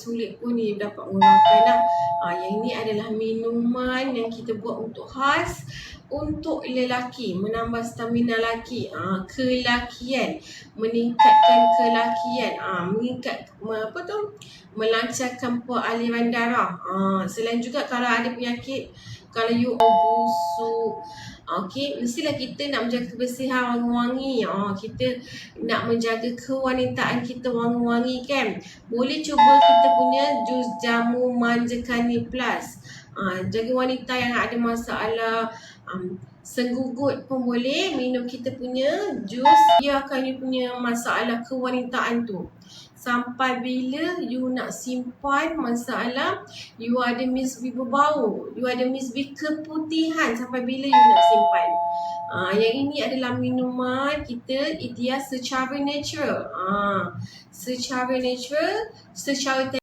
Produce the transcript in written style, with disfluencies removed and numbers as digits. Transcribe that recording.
sulit pun dia dapat mengurangkan lah. Yang ini adalah minuman yang kita buat untuk khas untuk lelaki, menambah stamina lelaki, kelakian, meningkatkan kelakian, melancarkan peraliran darah. Selain juga kalau ada penyakit, kalau you busuk, mestilah kita nak menjaga kebersihan wangi-wangi. Kita nak menjaga kewanitaan kita wangi-wangi kan. Boleh cuba kita punya jus jamu manjakani plus. Jaga wanita yang ada masalah senggugut pun boleh minum kita punya jus. Dia akan you punya masalah kewanitaan tu. Sampai bila you nak simpan masalah, you ada misbi berbau, you ada misbi keputihan, sampai bila you nak simpan. Yang ini adalah minuman kita dia secara natural. Secara natural, secara